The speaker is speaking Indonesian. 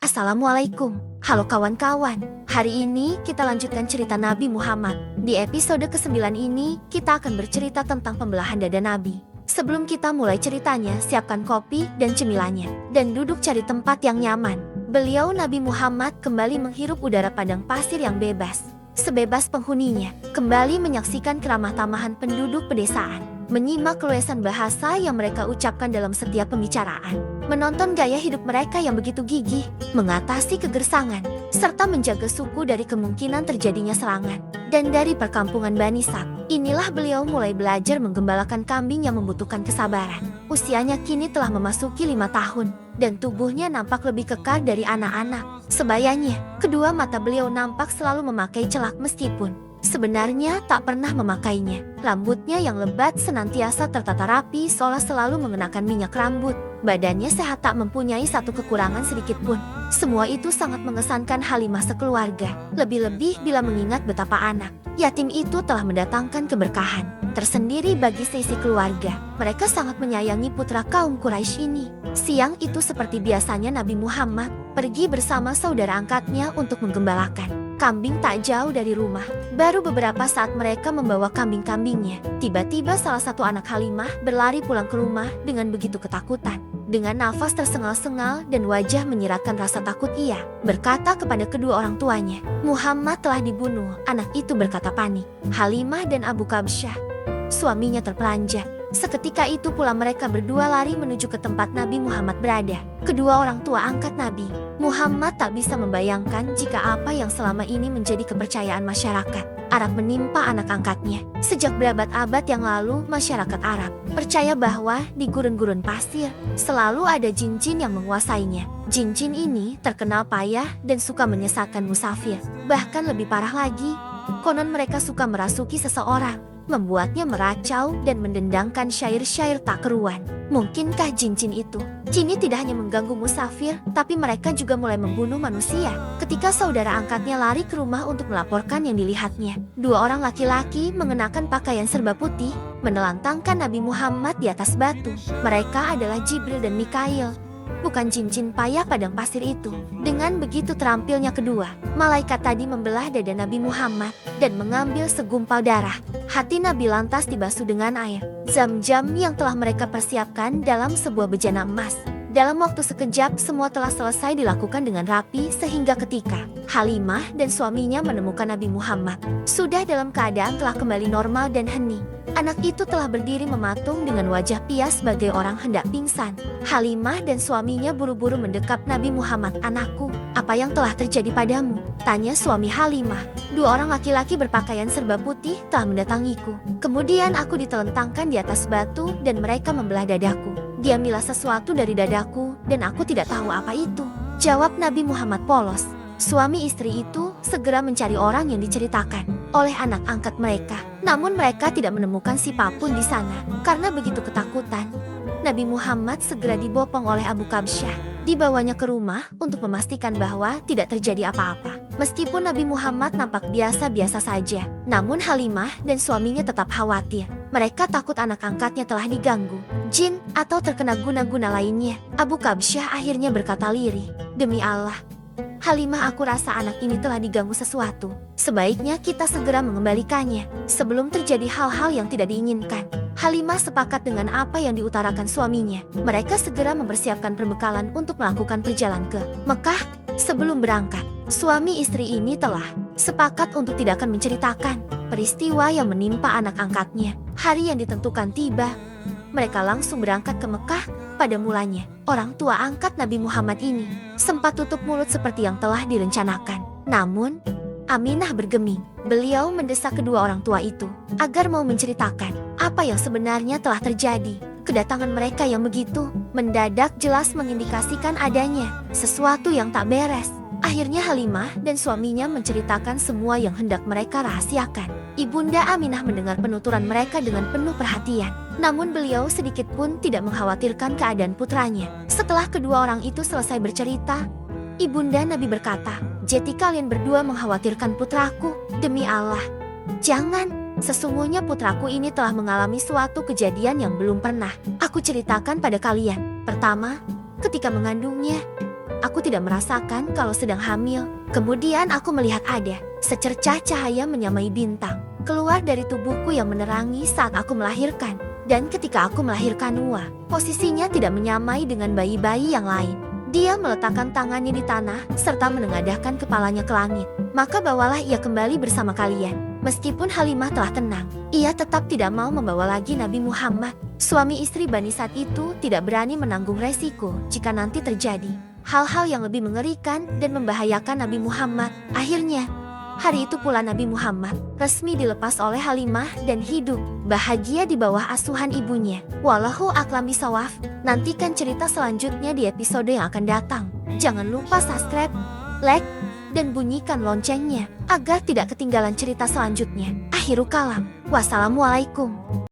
Assalamualaikum. Halo kawan-kawan. Hari ini kita lanjutkan cerita Nabi Muhammad. Di episode ke-9 ini, kita akan bercerita tentang pembelahan dada Nabi. Sebelum kita mulai ceritanya, siapkan kopi dan cemilannya. Dan duduk cari tempat yang nyaman. Beliau Nabi Muhammad kembali menghirup udara padang pasir yang bebas. Sebebas penghuninya, kembali menyaksikan keramah tamahan penduduk pedesaan. Menyimak keluasan bahasa yang mereka ucapkan dalam setiap pembicaraan. Menonton gaya hidup mereka yang begitu gigih, mengatasi kegersangan, serta menjaga suku dari kemungkinan terjadinya serangan. Dan dari perkampungan Bani Sak, inilah beliau mulai belajar menggembalakan kambing yang membutuhkan kesabaran. Usianya kini telah memasuki 5 tahun, dan tubuhnya nampak lebih kekar dari anak-anak. Sebayanya, kedua mata beliau nampak selalu memakai celak meskipun sebenarnya tak pernah memakainya. Rambutnya yang lebat senantiasa tertata rapi seolah selalu mengenakan minyak rambut. Badannya sehat tak mempunyai satu kekurangan sedikit pun. Semua itu sangat mengesankan Halimah sekeluarga. Lebih-lebih bila mengingat betapa anak yatim itu telah mendatangkan keberkahan tersendiri bagi seisi keluarga. Mereka sangat menyayangi putra kaum Quraisy ini. Siang itu seperti biasanya Nabi Muhammad pergi bersama saudara angkatnya untuk menggembalakan kambing tak jauh dari rumah. Baru beberapa saat mereka membawa kambing-kambingnya, tiba-tiba salah satu anak Halimah berlari pulang ke rumah dengan begitu ketakutan. Dengan nafas tersengal-sengal dan wajah menyiratkan rasa takut, ia berkata kepada kedua orang tuanya, "Muhammad telah dibunuh." Anak itu berkata panik. Halimah dan Abu Kabsyah, suaminya, terperanjat. Seketika itu pula mereka berdua lari menuju ke tempat Nabi Muhammad berada. Kedua orang tua angkat Nabi Muhammad tak bisa membayangkan jika apa yang selama ini menjadi kepercayaan masyarakat Arab menimpa anak angkatnya. Sejak berabad-abad yang lalu, masyarakat Arab percaya bahwa di gurun-gurun pasir selalu ada jin-jin yang menguasainya. Jin-jin ini terkenal payah dan suka menyesatkan musafir. Bahkan lebih parah lagi, konon mereka suka merasuki seseorang, membuatnya meracau dan mendendangkan syair-syair tak keruan. Mungkinkah jin-jin itu kini tidak hanya mengganggu musafir, tapi mereka juga mulai membunuh manusia? Ketika saudara angkatnya lari ke rumah untuk melaporkan yang dilihatnya, dua orang laki-laki mengenakan pakaian serba putih menelantangkan Nabi Muhammad di atas batu. Mereka adalah Jibril dan Mikail, bukan jin-jin payah padang pasir itu. Dengan begitu terampilnya kedua malaikat tadi membelah dada Nabi Muhammad dan mengambil segumpal darah. Hati Nabi lantas dibasuh dengan air Zam-Zam yang telah mereka persiapkan dalam sebuah bejana emas. Dalam waktu sekejap semua telah selesai dilakukan dengan rapi sehingga ketika Halimah dan suaminya menemukan Nabi Muhammad sudah dalam keadaan telah kembali normal dan hening. Anak itu telah berdiri mematung dengan wajah pias bagai orang hendak pingsan. Halimah dan suaminya buru-buru mendekap Nabi Muhammad. "Anakku, apa yang telah terjadi padamu?" tanya suami Halimah. "Dua orang laki-laki berpakaian serba putih telah mendatangiku. Kemudian aku ditelentangkan di atas batu dan mereka membelah dadaku. Diambillah sesuatu dari dadaku dan aku tidak tahu apa itu," jawab Nabi Muhammad polos. Suami istri itu segera mencari orang yang diceritakan oleh anak angkat mereka. Namun mereka tidak menemukan siapapun di sana. Karena begitu ketakutan, Nabi Muhammad segera dibopong oleh Abu Kabsyah. Dibawanya ke rumah untuk memastikan bahwa tidak terjadi apa-apa. Meskipun Nabi Muhammad nampak biasa-biasa saja, namun Halimah dan suaminya tetap khawatir. Mereka takut anak angkatnya telah diganggu jin atau terkena guna-guna lainnya. Abu Kabsyah akhirnya berkata lirih, "Demi Allah, Halimah, aku rasa anak ini telah diganggu sesuatu. Sebaiknya kita segera mengembalikannya sebelum terjadi hal-hal yang tidak diinginkan." Halimah sepakat dengan apa yang diutarakan suaminya. Mereka segera mempersiapkan perbekalan untuk melakukan perjalanan ke Mekah. Sebelum berangkat, suami istri ini telah sepakat untuk tidak akan menceritakan peristiwa yang menimpa anak angkatnya. Hari yang ditentukan tiba. Mereka langsung berangkat ke Mekah. Pada mulanya, orang tua angkat Nabi Muhammad ini sempat tutup mulut seperti yang telah direncanakan. Namun, Aminah bergeming. Beliau mendesak kedua orang tua itu agar mau menceritakan apa yang sebenarnya telah terjadi. Kedatangan mereka yang begitu mendadak jelas mengindikasikan adanya sesuatu yang tak beres. Akhirnya Halimah dan suaminya menceritakan semua yang hendak mereka rahasiakan. Ibunda Aminah mendengar penuturan mereka dengan penuh perhatian. Namun beliau sedikit pun tidak mengkhawatirkan keadaan putranya. Setelah kedua orang itu selesai bercerita, Ibunda Nabi berkata, "Jadi kalian berdua mengkhawatirkan putraku? Demi Allah, jangan. Sesungguhnya putraku ini telah mengalami suatu kejadian yang belum pernah aku ceritakan pada kalian. Pertama, ketika mengandungnya, aku tidak merasakan kalau sedang hamil. Kemudian aku melihat ada secercah cahaya menyamai bintang keluar dari tubuhku yang menerangi saat aku melahirkan. Dan ketika aku melahirkan Noah, posisinya tidak menyamai dengan bayi-bayi yang lain. Dia meletakkan tangannya di tanah serta menengadahkan kepalanya ke langit. Maka bawalah ia kembali bersama kalian. Meskipun Halimah telah tenang, ia tetap tidak mau membawa lagi Nabi Muhammad. Suami istri Bani saat itu tidak berani menanggung resiko jika nanti terjadi hal-hal yang lebih mengerikan dan membahayakan Nabi Muhammad. Akhirnya, hari itu pula Nabi Muhammad resmi dilepas oleh Halimah dan hidup bahagia di bawah asuhan ibunya. Wallahu a'lam bishawab. Nantikan cerita selanjutnya di episode yang akan datang. Jangan lupa subscribe, like, dan bunyikan loncengnya agar tidak ketinggalan cerita selanjutnya. Akhirul kalam. Wassalamualaikum.